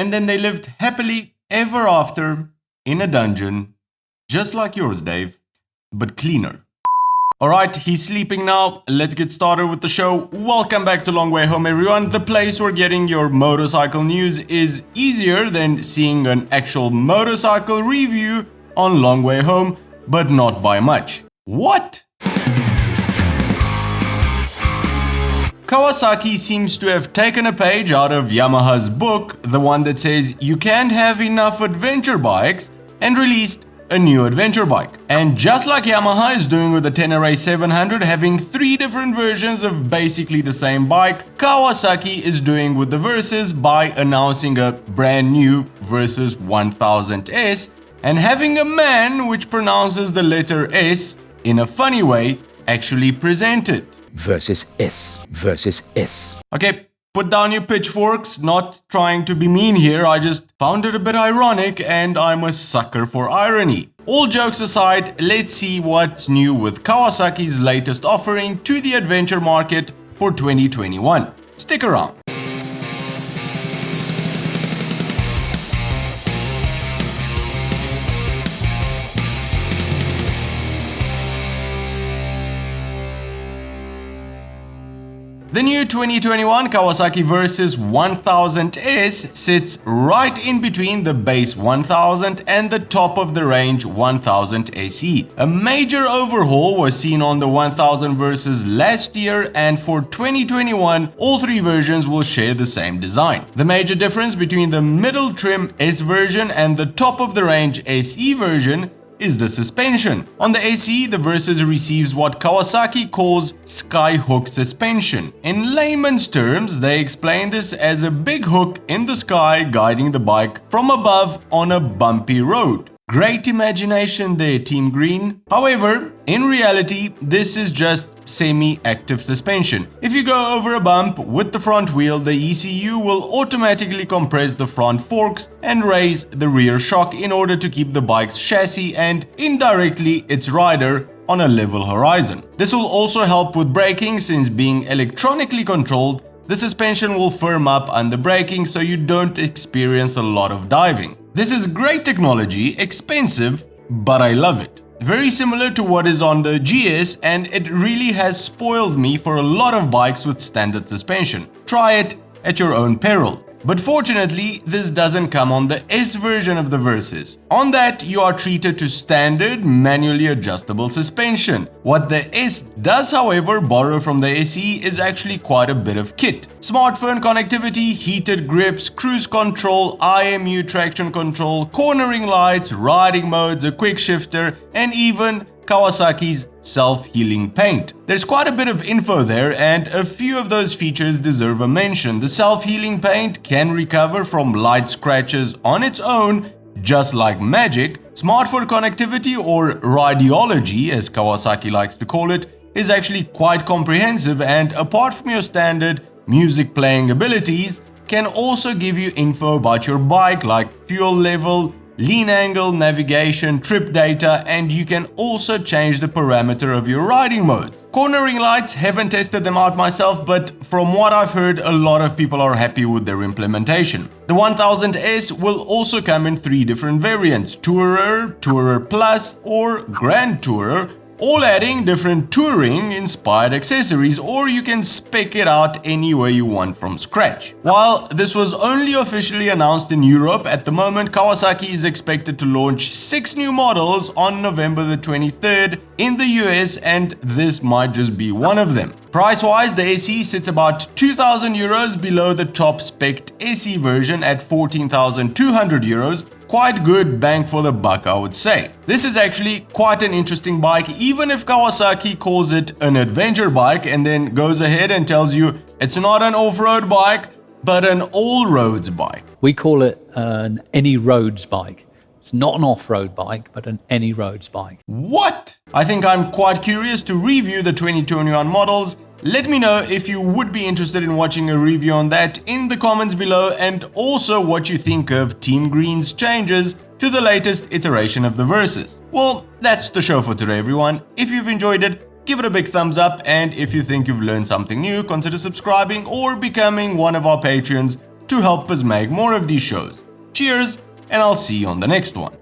and then they lived happily ever after in a dungeon, just like yours, Dave, but cleaner. Alright, he's sleeping now. Let's get started with the show. Welcome back to Long Way Home, everyone. The place where getting your motorcycle news is easier than seeing an actual motorcycle review on Long Way Home, but not by much. What? Kawasaki seems to have taken a page out of Yamaha's book, the one that says you can't have enough adventure bikes, and released a new adventure bike. And just like Yamaha is doing with the Tenere 700, having 3 different versions of basically the same bike, Kawasaki is doing with the Versys by announcing a brand new Versys 1000S and having a man which pronounces the letter S in a funny way actually present it. Versys S. Versys S. Okay. Put down your pitchforks, not trying to be mean here, I just found it a bit ironic and I'm a sucker for irony. All jokes aside, let's see what's new with Kawasaki's latest offering to the adventure market for 2021. Stick around. The new 2021 Kawasaki Versys 1000S sits right in between the base 1000 and the top of the range 1000 SE. A major overhaul was seen on the 1000 Versys last year, and for 2021 all 3 versions will share the same design. The major difference between the middle trim S version and the top of the range SE version is the suspension. On the SE, the Versys receives what Kawasaki calls Skyhook suspension. In layman's terms, they explain this as a big hook in the sky guiding the bike from above on a bumpy road. Great imagination there, Team Green. However, in reality, this is just semi-active suspension. If you go over a bump with the front wheel, the ECU will automatically compress the front forks and raise the rear shock in order to keep the bike's chassis and indirectly its rider on a level horizon. This will also help with braking, since being electronically controlled, the suspension will firm up under braking so you don't experience a lot of diving. This is great technology, expensive, but I love it. Very similar to what is on the GS, and it really has spoiled me for a lot of bikes with standard suspension. Try it at your own peril. But fortunately, this doesn't come on the S version of the Versys. On that, you are treated to standard manually adjustable suspension. What the S does, however, borrow from the SE is actually quite a bit of kit. Smartphone connectivity, heated grips, cruise control, IMU traction control, cornering lights, riding modes, a quick shifter, and even Kawasaki's self-healing paint. There's quite a bit of info there, and a few of those features deserve a mention. The self-healing paint can recover from light scratches on its own, just like magic. Smartphone connectivity, or radiology as Kawasaki likes to call it, is actually quite comprehensive, and apart from your standard music playing abilities, can also give you info about your bike like fuel level, lean angle, navigation, trip data, and you can also change the parameter of your riding modes. Cornering lights, haven't tested them out myself, but from what I've heard, a lot of people are happy with their implementation. The 1000S will also come in 3 different variants: Tourer, Tourer Plus, or Grand Tourer, all adding different touring-inspired accessories, or you can spec it out any way you want from scratch. While this was only officially announced in Europe, at the moment Kawasaki is expected to launch 6 new models on November the 23rd in the US, and this might just be one of them. Price-wise, the SE sits about 2,000 euros below the top-spec'd SE version at 14,200 euros. Quite good bang for the buck, I would say. This is actually quite an interesting bike, even if Kawasaki calls it an adventure bike and then goes ahead and tells you it's not an off-road bike, but an all-roads bike. We call it an any roads bike. It's not an off-road bike, but an any roads bike. What? I think I'm quite curious to review the 2021 models. Let me know if you would be interested in watching a review on that in the comments below, and also what you think of Team Green's changes to the latest iteration of the Versys. Well, that's the show for today, everyone. If you've enjoyed it, give it a big thumbs up, and if you think you've learned something new, consider subscribing or becoming one of our patrons to help us make more of these shows. Cheers, and I'll see you on the next one.